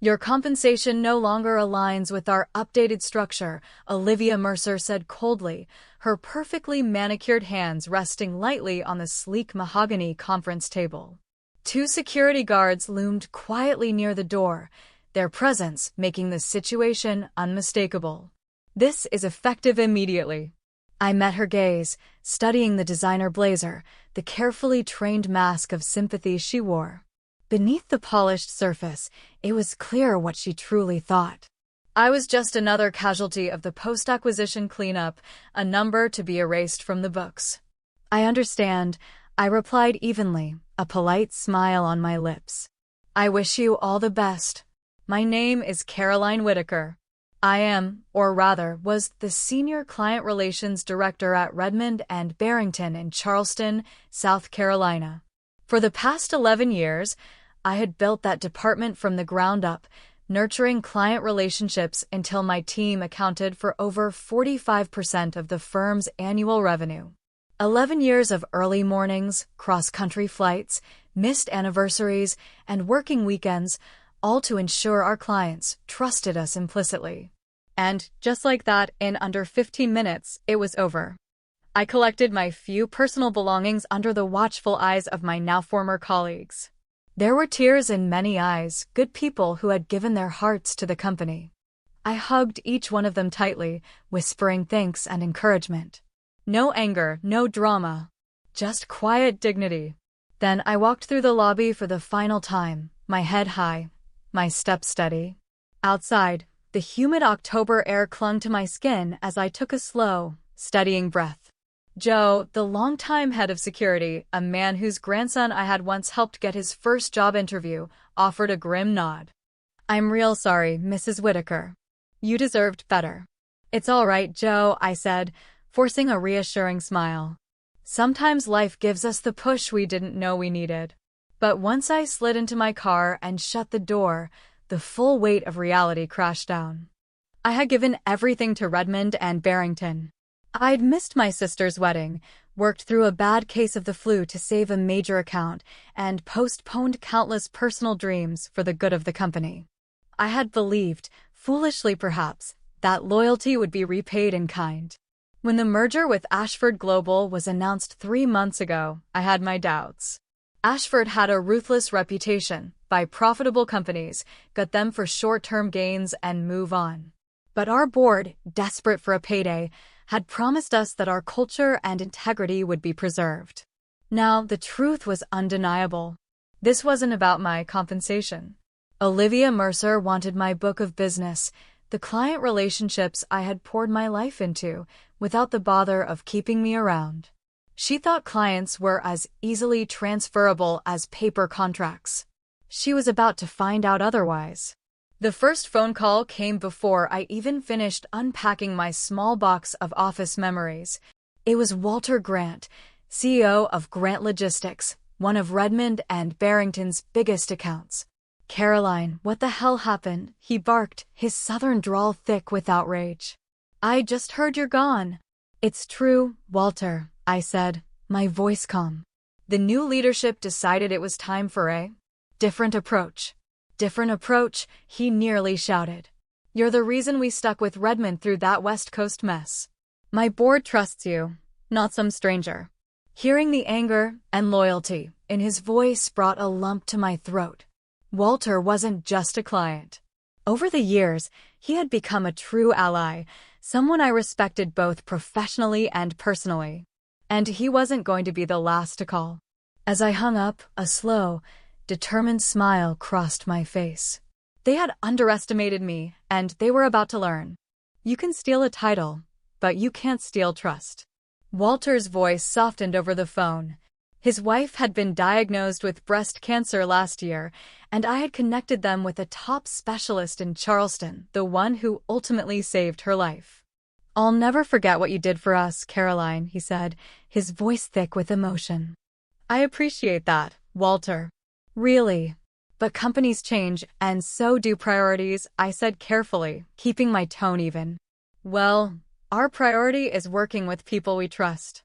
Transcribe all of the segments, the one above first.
Your compensation no longer aligns with our updated structure, Olivia Mercer said coldly, her perfectly manicured hands resting lightly on the sleek mahogany conference table. Two security guards loomed quietly near the door, their presence making the situation unmistakable. This is effective immediately. I met her gaze, studying the designer blazer, the carefully trained mask of sympathy she wore. Beneath the polished surface, it was clear what she truly thought. I was just another casualty of the post-acquisition cleanup, a number to be erased from the books. I understand, I replied evenly, a polite smile on my lips. I wish you all the best. My name is Caroline Whitaker. I am, or rather, was the Senior Client Relations Director at Redmond and Barrington in Charleston, South Carolina. For the past 11 years, I had built that department from the ground up, nurturing client relationships until my team accounted for over 45% of the firm's annual revenue. 11 years of early mornings, cross-country flights, missed anniversaries, and working weekends, all to ensure our clients trusted us implicitly. And, just like that, in under 15 minutes, it was over. I collected my few personal belongings under the watchful eyes of my now former colleagues. There were tears in many eyes, good people who had given their hearts to the company. I hugged each one of them tightly, whispering thanks and encouragement. No anger, no drama. Just quiet dignity. Then I walked through the lobby for the final time, my head high, my step steady. Outside, the humid October air clung to my skin as I took a slow, steadying breath. Joe, the longtime head of security, a man whose grandson I had once helped get his first job interview, offered a grim nod. I'm real sorry, Mrs. Whitaker. You deserved better. It's all right, Joe, I said, forcing a reassuring smile. Sometimes life gives us the push we didn't know we needed. But once I slid into my car and shut the door, the full weight of reality crashed down. I had given everything to Redmond and Barrington. I'd missed my sister's wedding, worked through a bad case of the flu to save a major account, and postponed countless personal dreams for the good of the company. I had believed, foolishly perhaps, that loyalty would be repaid in kind. When the merger with Ashford Global was announced 3 months ago, I had my doubts. Ashford had a ruthless reputation: buy profitable companies, gut them for short-term gains, and move on. But our board, desperate for a payday, had promised us that our culture and integrity would be preserved. Now, the truth was undeniable. This wasn't about my compensation. Olivia Mercer wanted my book of business, the client relationships I had poured my life into, without the bother of keeping me around. She thought clients were as easily transferable as paper contracts. She was about to find out otherwise. The first phone call came before I even finished unpacking my small box of office memories. It was Walter Grant, CEO of Grant Logistics, one of Redmond and Barrington's biggest accounts. Caroline, what the hell happened? He barked, his southern drawl thick with outrage. I just heard you're gone. It's true, Walter, I said, my voice calm. The new leadership decided it was time for a different approach. Different approach, he nearly shouted. You're the reason we stuck with Redmond through that West Coast mess. My board trusts you, not some stranger. Hearing the anger and loyalty in his voice brought a lump to my throat. Walter wasn't just a client. Over the years, he had become a true ally, someone I respected both professionally and personally. And he wasn't going to be the last to call. As I hung up, a slow, determined smile crossed my face. They had underestimated me, and they were about to learn. You can steal a title, but you can't steal trust. Walter's voice softened over the phone. His wife had been diagnosed with breast cancer last year, and I had connected them with a top specialist in Charleston, the one who ultimately saved her life. I'll never forget what you did for us, Caroline, he said, his voice thick with emotion. I appreciate that, Walter. Really. But companies change, and so do priorities, I said carefully, keeping my tone even. Well, our priority is working with people we trust.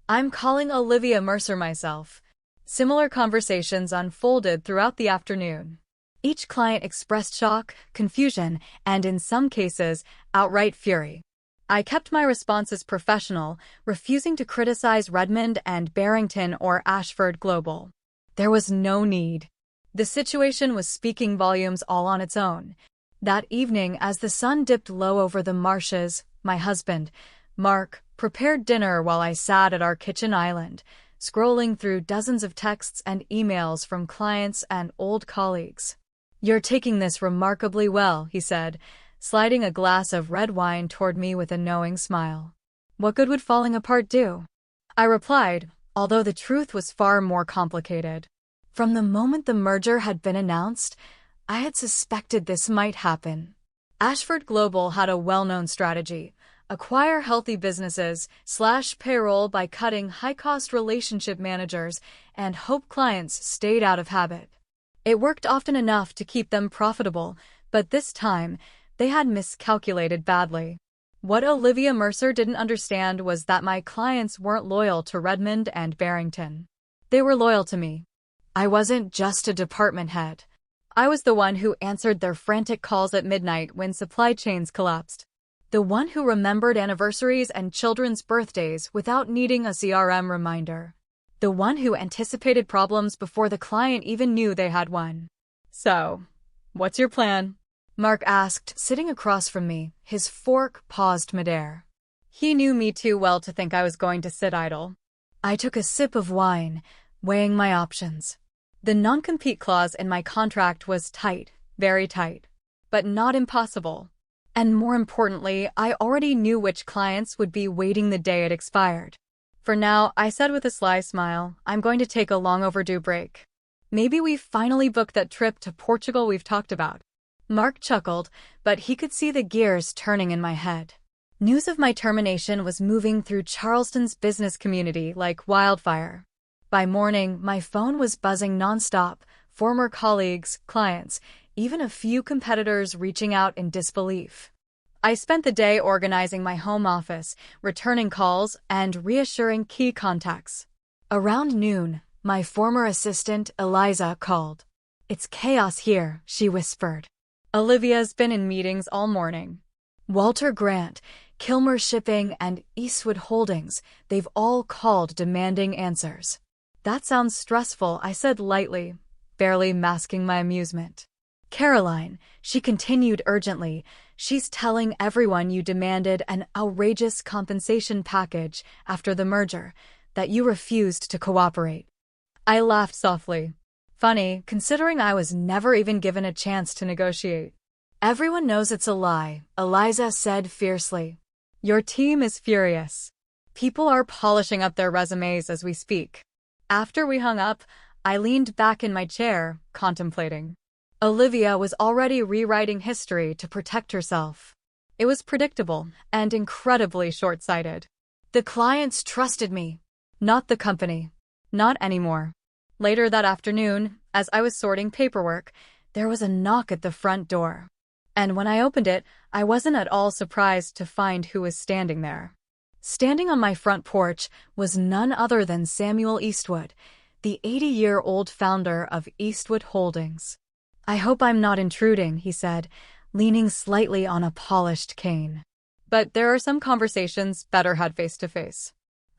I'm calling Olivia Mercer myself. Similar conversations unfolded throughout the afternoon. Each client expressed shock, confusion, and in some cases, outright fury. I kept my responses professional, refusing to criticize Redmond and Barrington or Ashford Global. There was no need. The situation was speaking volumes all on its own. That evening, as the sun dipped low over the marshes, my husband, Mark, prepared dinner while I sat at our kitchen island, scrolling through dozens of texts and emails from clients and old colleagues. "You're taking this remarkably well," he said, sliding a glass of red wine toward me with a knowing smile. "What good would falling apart do?" I replied, although the truth was far more complicated. From the moment the merger had been announced, I had suspected this might happen. Ashford Global had a well-known strategy: acquire healthy businesses, slash payroll by cutting high-cost relationship managers, and hope clients stayed out of habit. It worked often enough to keep them profitable, but this time, they had miscalculated badly. What Olivia Mercer didn't understand was that my clients weren't loyal to Redmond and Barrington. They were loyal to me. I wasn't just a department head. I was the one who answered their frantic calls at midnight when supply chains collapsed. The one who remembered anniversaries and children's birthdays without needing a CRM reminder. The one who anticipated problems before the client even knew they had one. "So, what's your plan?" Mark asked, sitting across from me, his fork paused midair. He knew me too well to think I was going to sit idle. I took a sip of wine, weighing my options. The non-compete clause in my contract was tight, very tight, but not impossible. And more importantly, I already knew which clients would be waiting the day it expired. For now, I said with a sly smile, I'm going to take a long overdue break. Maybe we've finally booked that trip to Portugal we've talked about. Mark chuckled, but he could see the gears turning in my head. News of my termination was moving through Charleston's business community like wildfire. By morning, my phone was buzzing nonstop, former colleagues, clients, even a few competitors reaching out in disbelief. I spent the day organizing my home office, returning calls, and reassuring key contacts. Around noon, my former assistant, Eliza, called. "It's chaos here," she whispered. "Olivia's been in meetings all morning. Walter Grant, Kilmer Shipping, and Eastwood Holdings, they've all called demanding answers." "That sounds stressful," I said lightly, barely masking my amusement. "Caroline," she continued urgently, "she's telling everyone you demanded an outrageous compensation package after the merger, that you refused to cooperate." I laughed softly. Funny, considering I was never even given a chance to negotiate. "Everyone knows it's a lie," Eliza said fiercely. "Your team is furious. People are polishing up their resumes as we speak." After we hung up, I leaned back in my chair, contemplating. Olivia was already rewriting history to protect herself. It was predictable and incredibly short-sighted. The clients trusted me, not the company. Not anymore. Later that afternoon, as I was sorting paperwork, there was a knock at the front door. And when I opened it, I wasn't at all surprised to find who was standing there. Standing on my front porch was none other than Samuel Eastwood, the 80-year-old founder of Eastwood Holdings. "I hope I'm not intruding," he said, leaning slightly on a polished cane. "But there are some conversations better had face-to-face."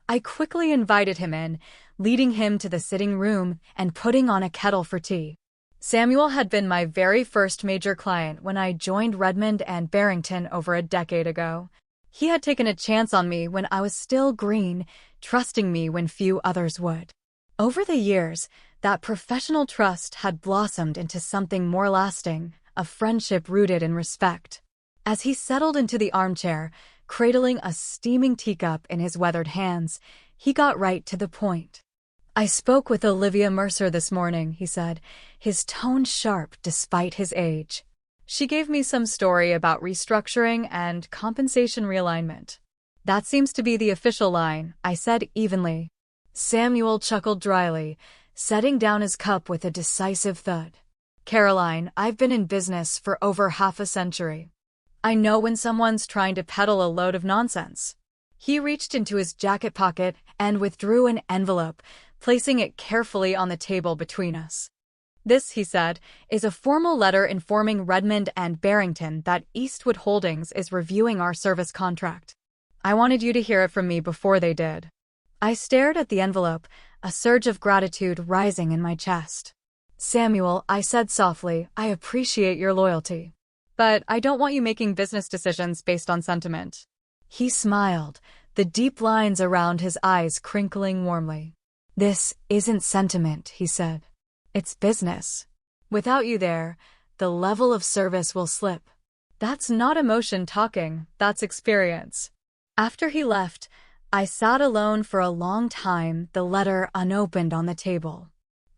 I quickly invited him in, leading him to the sitting room and putting on a kettle for tea. Samuel had been my very first major client when I joined Redmond and Barrington over a decade ago. He had taken a chance on me when I was still green, trusting me when few others would. Over the years, that professional trust had blossomed into something more lasting, a friendship rooted in respect. As he settled into the armchair, cradling a steaming teacup in his weathered hands, he got right to the point. "I spoke with Olivia Mercer this morning," he said, his tone sharp despite his age. "She gave me some story about restructuring and compensation realignment." "That seems to be the official line," I said evenly. Samuel chuckled dryly, setting down his cup with a decisive thud. "Caroline, I've been in business for over half a century. I know when someone's trying to peddle a load of nonsense." He reached into his jacket pocket and withdrew an envelope, placing it carefully on the table between us. This, he said, is a formal letter informing Redmond and Barrington that Eastwood Holdings is reviewing our service contract. I wanted you to hear it from me before they did. I stared at the envelope, a surge of gratitude rising in my chest. Samuel, I said softly, I appreciate your loyalty. But I don't want you making business decisions based on sentiment. He smiled, the deep lines around his eyes crinkling warmly. This isn't sentiment, he said. It's business. Without you there, the level of service will slip. That's not emotion talking, that's experience. After he left, I sat alone for a long time, the letter unopened on the table.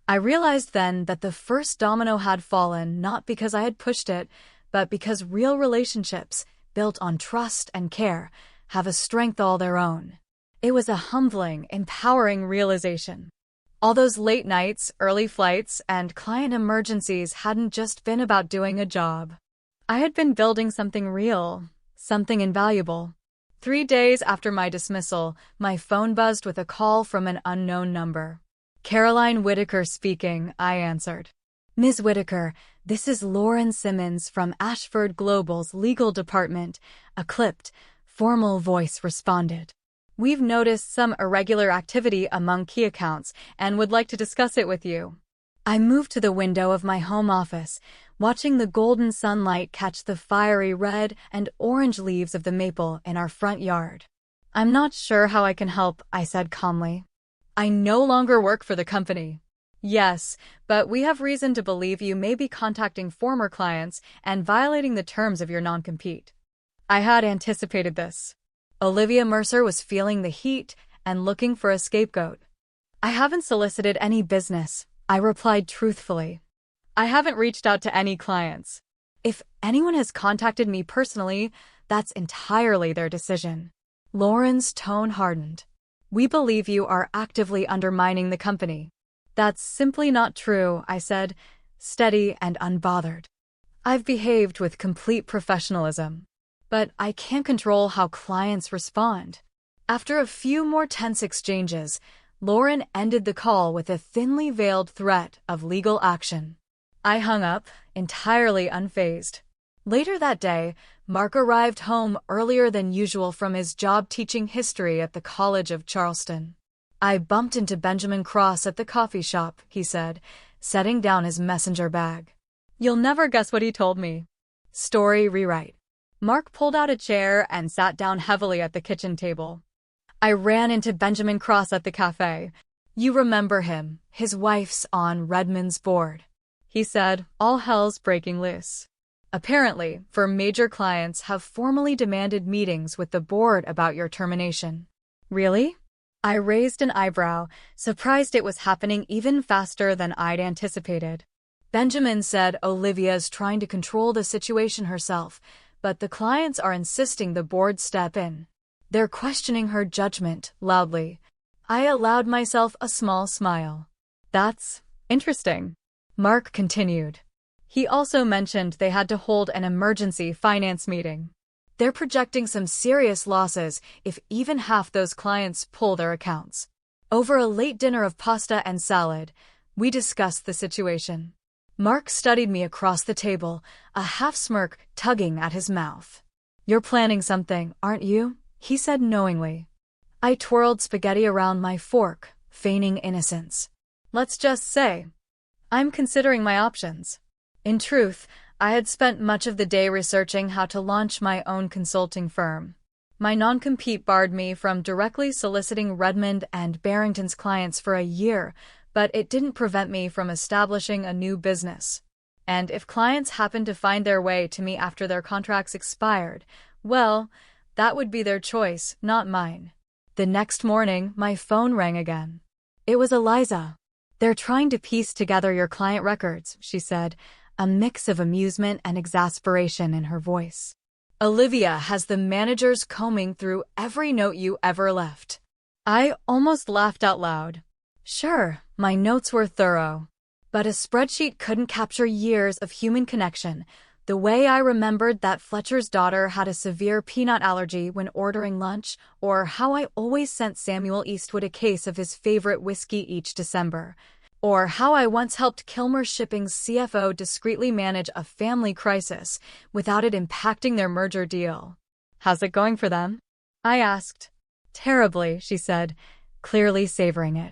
I realized then that the first domino had fallen not because I had pushed it, but because real relationships, built on trust and care, have a strength all their own. It was a humbling, empowering realization. All those late nights, early flights, and client emergencies hadn't just been about doing a job. I had been building something real, something invaluable. 3 days after my dismissal, my phone buzzed with a call from an unknown number. Caroline Whitaker speaking, I answered. Ms. Whitaker, this is Lauren Simmons from Ashford Global's legal department, a clipped, formal voice responded. We've noticed some irregular activity among key accounts and would like to discuss it with you. I moved to the window of my home office, watching the golden sunlight catch the fiery red and orange leaves of the maple in our front yard. I'm not sure how I can help, I said calmly. I no longer work for the company. Yes, but we have reason to believe you may be contacting former clients and violating the terms of your non-compete. I had anticipated this. Olivia Mercer was feeling the heat and looking for a scapegoat. I haven't solicited any business, I replied truthfully. I haven't reached out to any clients. If anyone has contacted me personally, that's entirely their decision. Lauren's tone hardened. We believe you are actively undermining the company. That's simply not true, I said, steady and unbothered. I've behaved with complete professionalism. But I can't control how clients respond. After a few more tense exchanges, Lauren ended the call with a thinly veiled threat of legal action. I hung up, entirely unfazed. Later that day, Mark arrived home earlier than usual from his job teaching history at the College of Charleston. I bumped into Benjamin Cross at the coffee shop, he said, setting down his messenger bag. You'll never guess what he told me. Story rewrite. Mark pulled out a chair and sat down heavily at the kitchen table. I ran into Benjamin Cross at the cafe. You remember him, his wife's on Redmond's board. He said, all hell's breaking loose. Apparently, for major clients have formally demanded meetings with the board about your termination. Really? I raised an eyebrow, surprised it was happening even faster than I'd anticipated. Benjamin said Olivia's trying to control the situation herself, but the clients are insisting the board step in. They're questioning her judgment, loudly. I allowed myself a small smile. That's interesting. Mark continued. He also mentioned they had to hold an emergency finance meeting. They're projecting some serious losses if even half those clients pull their accounts. Over a late dinner of pasta and salad, we discussed the situation. Mark studied me across the table, a half-smirk tugging at his mouth. You're planning something, aren't you? He said knowingly. I twirled spaghetti around my fork, feigning innocence. Let's just say, I'm considering my options. In truth, I had spent much of the day researching how to launch my own consulting firm. My non-compete barred me from directly soliciting Redmond and Barrington's clients for a year, but it didn't prevent me from establishing a new business. And if clients happened to find their way to me after their contracts expired, well, that would be their choice, not mine. The next morning, my phone rang again. It was Eliza. They're trying to piece together your client records, she said, a mix of amusement and exasperation in her voice. Olivia has the managers combing through every note you ever left. I almost laughed out loud. Sure, my notes were thorough. But a spreadsheet couldn't capture years of human connection, the way I remembered that Fletcher's daughter had a severe peanut allergy when ordering lunch, or how I always sent Samuel Eastwood a case of his favorite whiskey each December. Or how I once helped Kilmer Shipping's CFO discreetly manage a family crisis without it impacting their merger deal. How's it going for them? I asked. Terribly, she said, clearly savoring it.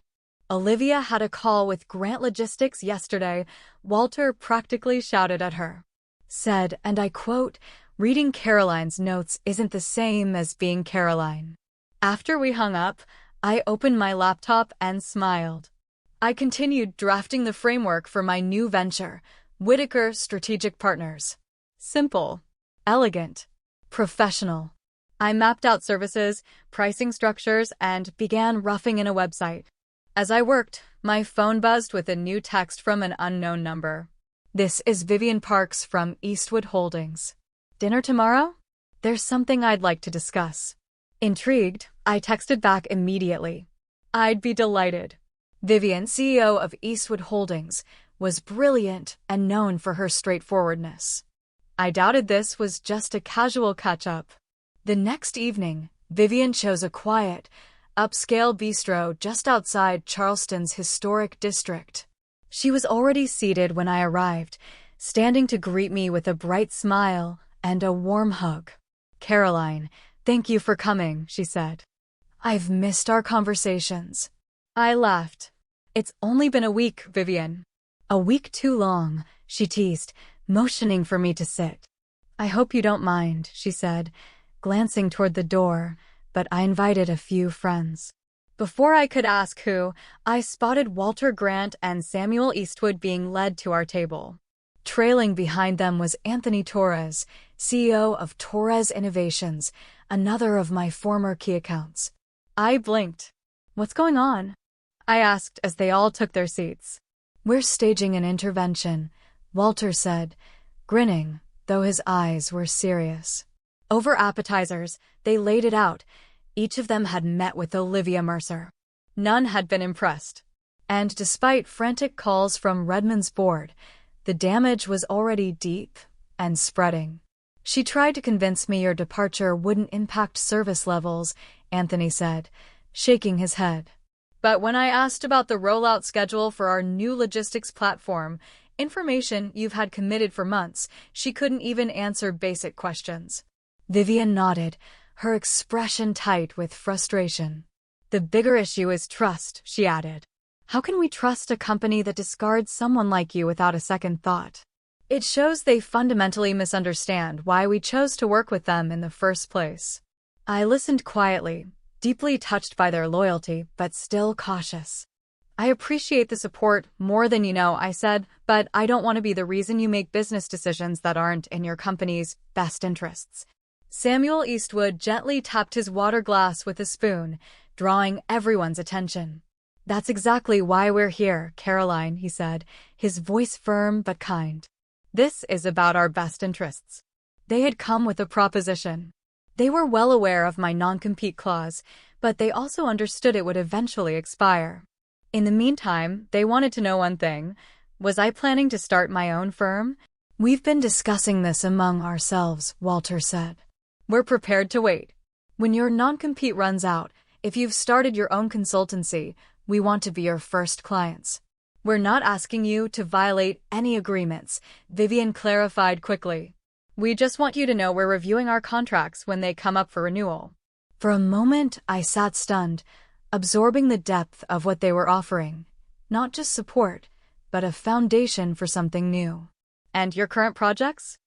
Olivia had a call with Grant Logistics yesterday, Walter practically shouted at her. Said, and I quote, reading Caroline's notes isn't the same as being Caroline. After we hung up, I opened my laptop and smiled. I continued drafting the framework for my new venture, Whitaker Strategic Partners. Simple, elegant, professional. I mapped out services, pricing structures, and began roughing in a website. As I worked, my phone buzzed with a new text from an unknown number. This is Vivian Parks from Eastwood Holdings. Dinner tomorrow? There's something I'd like to discuss. Intrigued, I texted back immediately. I'd be delighted. Vivian, CEO of Eastwood Holdings, was brilliant and known for her straightforwardness. I doubted this was just a casual catch-up. The next evening, Vivian chose a quiet, upscale bistro just outside Charleston's historic district. She was already seated when I arrived, standing to greet me with a bright smile and a warm hug. Caroline, thank you for coming, she said. I've missed our conversations. I laughed. It's only been a week, Vivian. A week too long, she teased, motioning for me to sit. I hope you don't mind, she said, glancing toward the door, but I invited a few friends. Before I could ask who, I spotted Walter Grant and Samuel Eastwood being led to our table. Trailing behind them was Anthony Torres, CEO of Torres Innovations, another of my former key accounts. I blinked. What's going on? I asked as they all took their seats. We're staging an intervention, Walter said, grinning, though his eyes were serious. Over appetizers, they laid it out. Each of them had met with Olivia Mercer. None had been impressed. And despite frantic calls from Redmond's board, the damage was already deep and spreading. She tried to convince me your departure wouldn't impact service levels, Anthony said, shaking his head. But when I asked about the rollout schedule for our new logistics platform, information you've had committed for months, she couldn't even answer basic questions. Vivian nodded, her expression tight with frustration. The bigger issue is trust, she added. How can we trust a company that discards someone like you without a second thought? It shows they fundamentally misunderstand why we chose to work with them in the first place. I listened quietly, deeply touched by their loyalty, but still cautious. I appreciate the support more than you know, I said, but I don't want to be the reason you make business decisions that aren't in your company's best interests. Samuel Eastwood gently tapped his water glass with a spoon, drawing everyone's attention. That's exactly why we're here, Caroline, he said, his voice firm but kind. This is about our best interests. They had come with a proposition. They were well aware of my non-compete clause, but they also understood it would eventually expire. In the meantime, they wanted to know one thing. Was I planning to start my own firm? We've been discussing this among ourselves, Walter said. We're prepared to wait. When your non-compete runs out, if you've started your own consultancy, we want to be your first clients. We're not asking you to violate any agreements, Vivian clarified quickly. We just want you to know we're reviewing our contracts when they come up for renewal. For a moment, I sat stunned, absorbing the depth of what they were offering. Not just support, but a foundation for something new. And your current projects?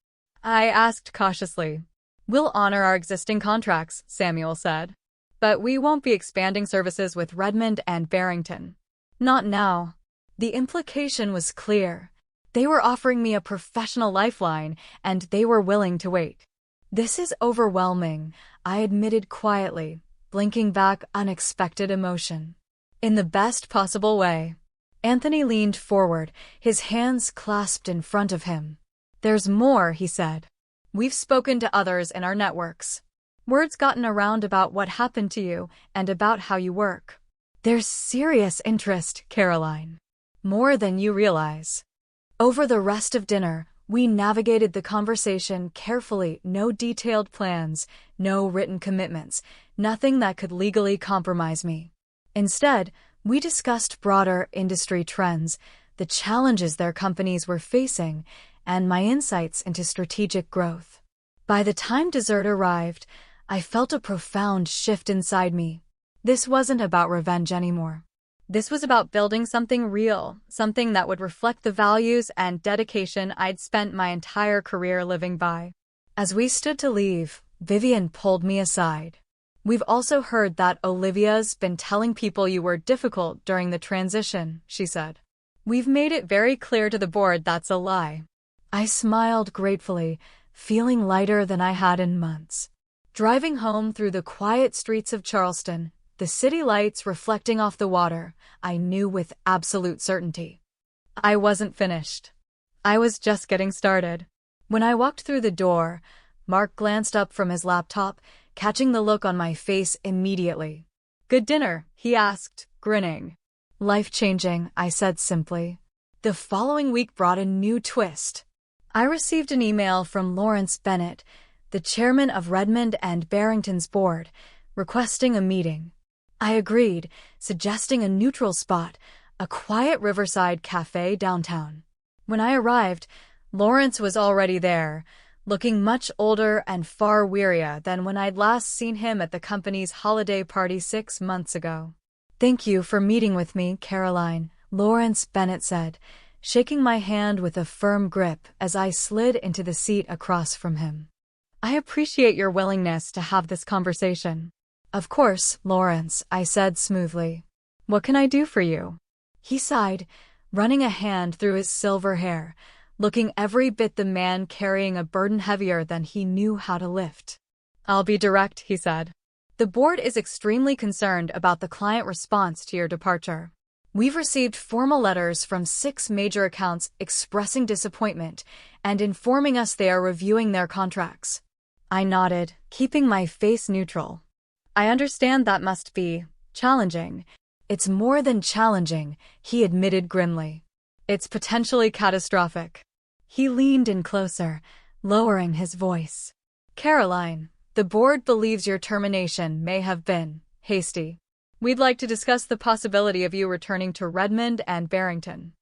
I asked cautiously. We'll honor our existing contracts, Samuel said. But we won't be expanding services with Redmond and Barrington. Not now. The implication was clear. They were offering me a professional lifeline, and they were willing to wait. This is overwhelming, I admitted quietly, blinking back unexpected emotion. In the best possible way. Anthony leaned forward, his hands clasped in front of him. There's more, he said. We've spoken to others in our networks. Word's gotten around about what happened to you and about how you work. There's serious interest, Caroline. More than you realize. Over the rest of dinner, we navigated the conversation carefully, no detailed plans, no written commitments, nothing that could legally compromise me. Instead, We discussed broader industry trends, the challenges their companies were facing, and my insights into strategic growth. By the time dessert arrived, I felt a profound shift inside me. This wasn't about revenge anymore. This was about building something real, something that would reflect the values and dedication I'd spent my entire career living by. As we stood to leave, Vivian pulled me aside. "We've also heard that Olivia's been telling people you were difficult during the transition," she said. "We've made it very clear to the board that's a lie." I smiled gratefully, feeling lighter than I had in months. Driving home through the quiet streets of Charleston, the city lights reflecting off the water, I knew with absolute certainty. I wasn't finished. I was just getting started. When I walked through the door, Mark glanced up from his laptop, catching the look on my face immediately. "Good dinner?" he asked, grinning. "Life-changing," I said simply. The following week brought a new twist. I received an email from Lawrence Bennett, the chairman of Redmond and Barrington's board, requesting a meeting. I agreed, suggesting a neutral spot, a quiet riverside cafe downtown. When I arrived, Lawrence was already there, looking much older and far wearier than when I'd last seen him at the company's holiday party 6 months ago. "Thank you for meeting with me, Caroline," Lawrence Bennett said, shaking my hand with a firm grip as I slid into the seat across from him. "I appreciate your willingness to have this conversation." "Of course, Lawrence," I said smoothly. "What can I do for you?" He sighed, running a hand through his silver hair, looking every bit the man carrying a burden heavier than he knew how to lift. "I'll be direct," he said. "The board is extremely concerned about the client response to your departure. We've received formal letters from 6 major accounts expressing disappointment and informing us they are reviewing their contracts." I nodded, keeping my face neutral. "I understand that must be challenging." "It's more than challenging," he admitted grimly. "It's potentially catastrophic." He leaned in closer, lowering his voice. "Caroline, the board believes your termination may have been hasty. We'd like to discuss the possibility of you returning to Redmond and Barrington."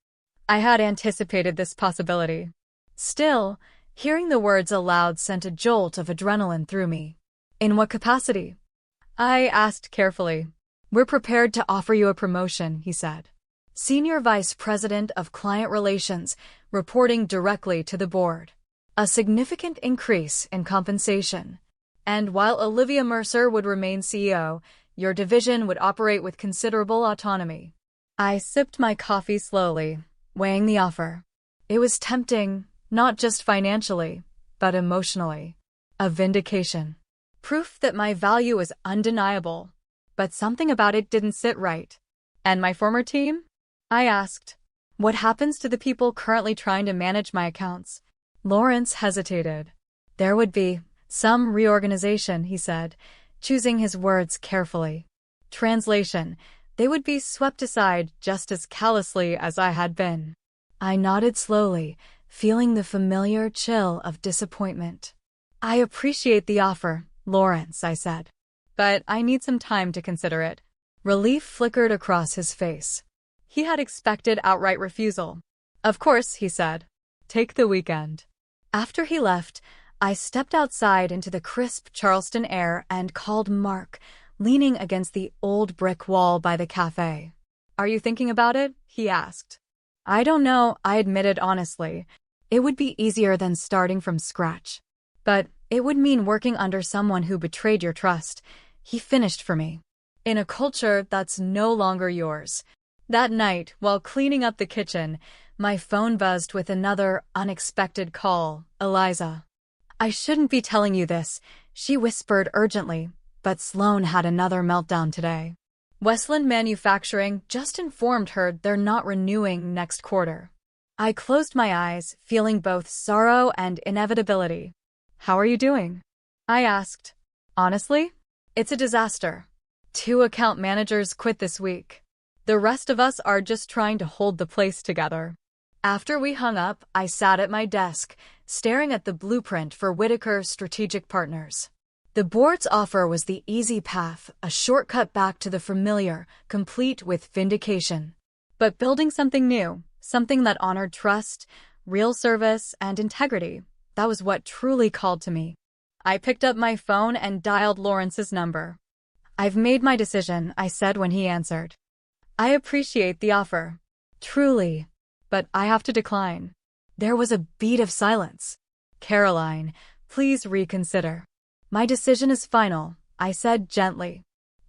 I had anticipated this possibility. Still, hearing the words aloud sent a jolt of adrenaline through me. "In what capacity?" I asked carefully. "We're prepared to offer you a promotion," he said. "Senior Vice President of Client Relations, reporting directly to the board. A significant increase in compensation. And while Olivia Mercer would remain CEO, your division would operate with considerable autonomy." I sipped my coffee slowly, weighing the offer. It was tempting, not just financially, but emotionally. A vindication. Proof that my value was undeniable, but something about it didn't sit right. "And my former team?" I asked. "What happens to the people currently trying to manage my accounts?" Lawrence hesitated. "There would be some reorganization," he said, choosing his words carefully. Translation: they would be swept aside just as callously as I had been. I nodded slowly, feeling the familiar chill of disappointment. "I appreciate the offer, Lawrence," I said. "But I need some time to consider it." Relief flickered across his face. He had expected outright refusal. "Of course," he said. "Take the weekend." After he left, I stepped outside into the crisp Charleston air and called Mark, leaning against the old brick wall by the cafe. "Are you thinking about it?" he asked. "I don't know," I admitted honestly. "It would be easier than starting from scratch. But it would mean working under someone who betrayed your trust," he finished for me. "In a culture that's no longer yours." That night, while cleaning up the kitchen, my phone buzzed with another unexpected call. "Eliza." "I shouldn't be telling you this," she whispered urgently, but Sloan had another meltdown today. Westland Manufacturing just informed her they're not renewing next quarter. I closed my eyes, feeling both sorrow and inevitability. "How are you doing?" I asked. "Honestly, it's a disaster. 2 account managers quit this week. The rest of us are just trying to hold the place together." After we hung up, I sat at my desk, staring at the blueprint for Whitaker Strategic Partners. The board's offer was the easy path, a shortcut back to the familiar, complete with vindication. But building something new, something that honored trust, real service, and integrity, that was what truly called to me. I picked up my phone and dialed Lawrence's number. "I've made my decision," I said when he answered. "I appreciate the offer. Truly. But I have to decline." There was a beat of silence. "Caroline, please reconsider." "My decision is final," I said gently.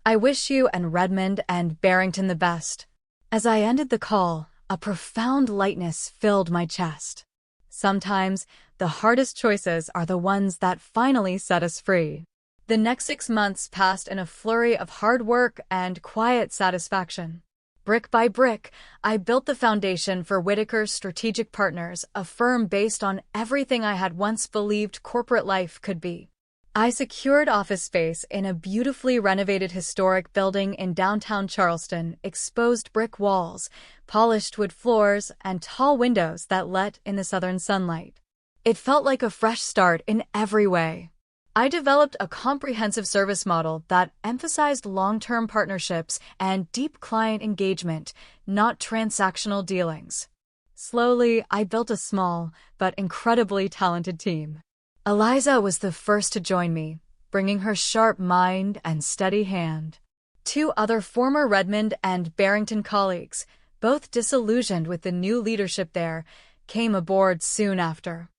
"I wish you and Redmond and Barrington the best." As I ended the call, a profound lightness filled my chest. Sometimes, the hardest choices are the ones that finally set us free. The next 6 months passed in a flurry of hard work and quiet satisfaction. Brick by brick, I built the foundation for Whitaker's Strategic Partners, a firm based on everything I had once believed corporate life could be. I secured office space in a beautifully renovated historic building in downtown Charleston, exposed brick walls, polished wood floors, and tall windows that let in the southern sunlight. It felt like a fresh start in every way. I developed a comprehensive service model that emphasized long-term partnerships and deep client engagement, not transactional dealings. Slowly, I built a small but incredibly talented team. Eliza was the first to join me, bringing her sharp mind and steady hand. 2 other former Redmond and Barrington colleagues, both disillusioned with the new leadership there, came aboard soon after.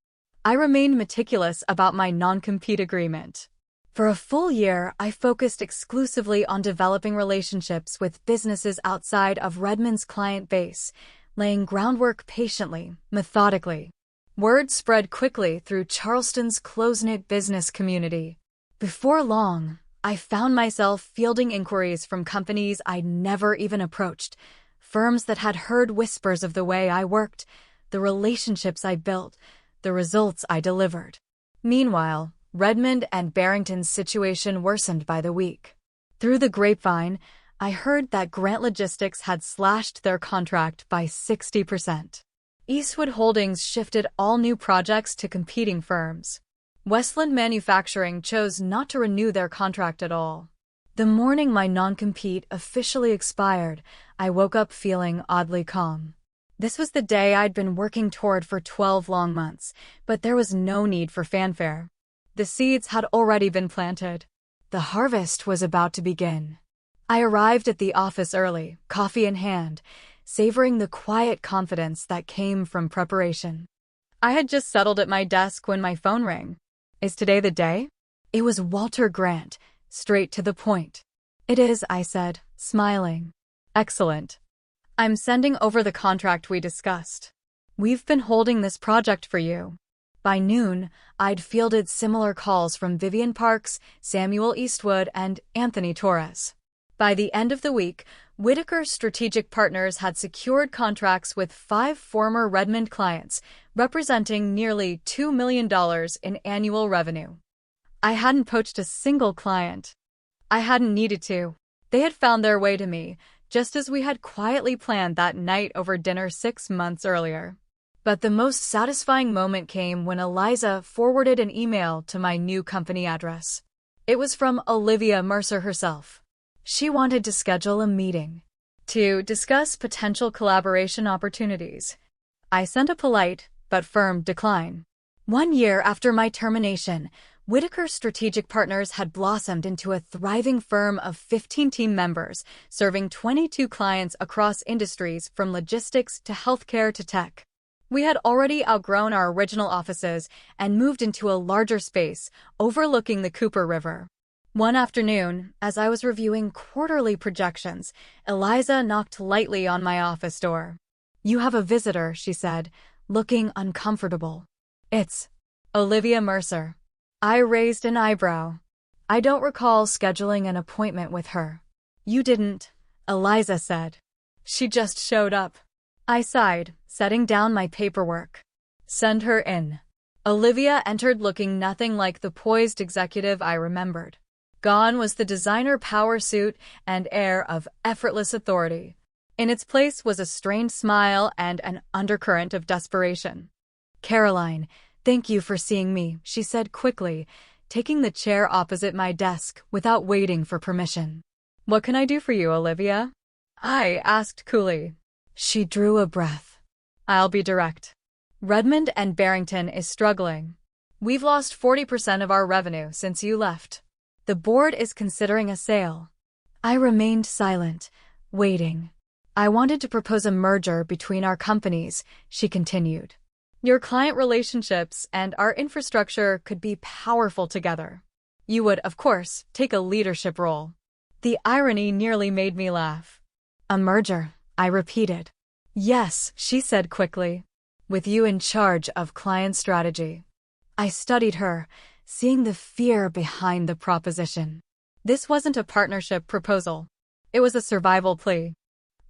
I remained meticulous about my non-compete agreement. For a full year, I focused exclusively on developing relationships with businesses outside of Redmond's client base, laying groundwork patiently, methodically. Word spread quickly through Charleston's close-knit business community. Before long, I found myself fielding inquiries from companies I'd never even approached, firms that had heard whispers of the way I worked, the relationships I built, the results I delivered. Meanwhile, Redmond and Barrington's situation worsened by the week. Through the grapevine, I heard that Grant Logistics had slashed their contract by 60%. Eastwood Holdings shifted all new projects to competing firms. Westland Manufacturing chose not to renew their contract at all. The morning my non-compete officially expired, I woke up feeling oddly calm. This was the day I'd been working toward for 12 long months, but there was no need for fanfare. The seeds had already been planted. The harvest was about to begin. I arrived at the office early, coffee in hand, savoring the quiet confidence that came from preparation. I had just settled at my desk when my phone rang. "Is today the day?" It was Walter Grant, straight to the point. "It is," I said, smiling. "Excellent. I'm sending over the contract we discussed. We've been holding this project for you." By noon, I'd fielded similar calls from Vivian Parks, Samuel Eastwood, and Anthony Torres. By the end of the week, Whitaker's Strategic Partners had secured contracts with 5 former Redmond clients, representing nearly $2 million in annual revenue. I hadn't poached a single client. I hadn't needed to. They had found their way to me, just as we had quietly planned that night over dinner 6 months earlier. But the most satisfying moment came when Eliza forwarded an email to my new company address. It was from Olivia Mercer herself. She wanted to schedule a meeting to discuss potential collaboration opportunities. I sent a polite but firm decline. 1 year after my termination, Whitaker Strategic Partners had blossomed into a thriving firm of 15 team members, serving 22 clients across industries from logistics to healthcare to tech. We had already outgrown our original offices and moved into a larger space, overlooking the Cooper River. One afternoon, as I was reviewing quarterly projections, Eliza knocked lightly on my office door. "You have a visitor," she said, looking uncomfortable. "It's Olivia Mercer." I raised an eyebrow. "I don't recall scheduling an appointment with her." "You didn't," Eliza said. "She just showed up." I sighed, setting down my paperwork. "Send her in." Olivia entered looking nothing like the poised executive I remembered. Gone was the designer power suit and air of effortless authority. In its place was a strained smile and an undercurrent of desperation. "Caroline, thank you for seeing me," she said quickly, taking the chair opposite my desk without waiting for permission. "What can I do for you, Olivia?" I asked coolly. She drew a breath. "I'll be direct. Redmond and Barrington is struggling. We've lost 40% of our revenue since you left. The board is considering a sale." I remained silent, waiting. "I wanted to propose a merger between our companies," she continued. "Your client relationships and our infrastructure could be powerful together. You would, of course, take a leadership role." The irony nearly made me laugh. "A merger," I repeated. "Yes," she said quickly. "With you in charge of client strategy." I studied her, seeing the fear behind the proposition. This wasn't a partnership proposal. It was a survival plea.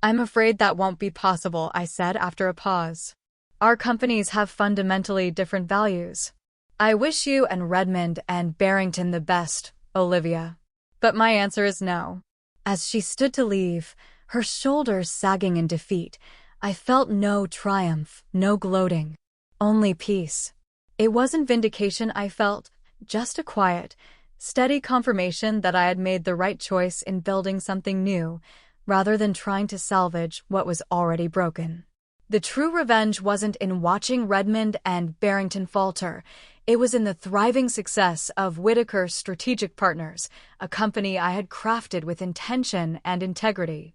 "I'm afraid that won't be possible," I said after a pause. "Our companies have fundamentally different values. I wish you and Redmond and Barrington the best, Olivia. But my answer is no." As she stood to leave, her shoulders sagging in defeat, I felt no triumph, no gloating, only peace. It wasn't vindication I felt, just a quiet, steady confirmation that I had made the right choice in building something new, rather than trying to salvage what was already broken. The true revenge wasn't in watching Redmond and Barrington falter. It was in the thriving success of Whitaker Strategic Partners, a company I had crafted with intention and integrity.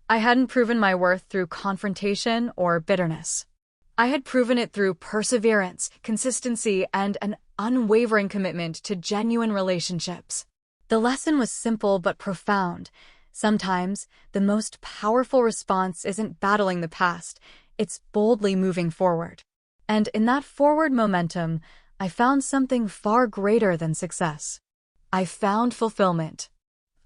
I hadn't proven my worth through confrontation or bitterness. I had proven it through perseverance, consistency, and an unwavering commitment to genuine relationships. The lesson was simple but profound. Sometimes, the most powerful response isn't battling the past, it's boldly moving forward. And in that forward momentum, I found something far greater than success. I found fulfillment.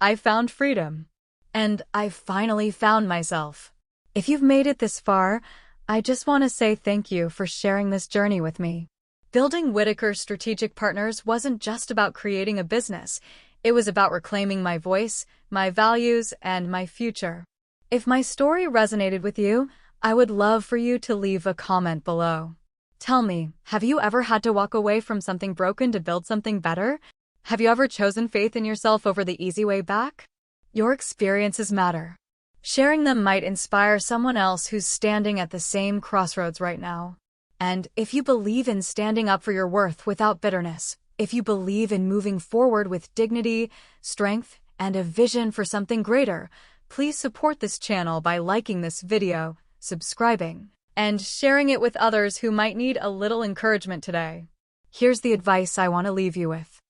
I found freedom. And I finally found myself. If you've made it this far, I just want to say thank you for sharing this journey with me. Building Whitaker Strategic Partners wasn't just about creating a business. It was about reclaiming my voice, my values, and my future. If my story resonated with you, I would love for you to leave a comment below. Tell me, have you ever had to walk away from something broken to build something better? Have you ever chosen faith in yourself over the easy way back? Your experiences matter. Sharing them might inspire someone else who's standing at the same crossroads right now. And if you believe in standing up for your worth without bitterness, if you believe in moving forward with dignity, strength, and a vision for something greater, please support this channel by liking this video, subscribing, and sharing it with others who might need a little encouragement today. Here's the advice I want to leave you with.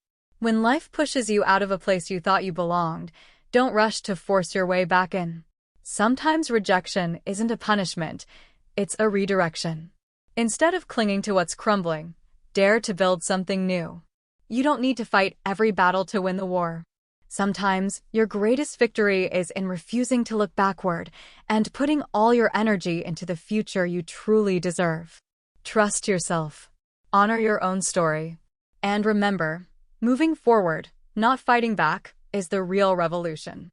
When life pushes you out of a place you thought you belonged, don't rush to force your way back in. Sometimes rejection isn't a punishment, it's a redirection. Instead of clinging to what's crumbling, dare to build something new. You don't need to fight every battle to win the war. Sometimes, your greatest victory is in refusing to look backward and putting all your energy into the future you truly deserve. Trust yourself. Honor your own story. And remember, moving forward, not fighting back, is the real revolution.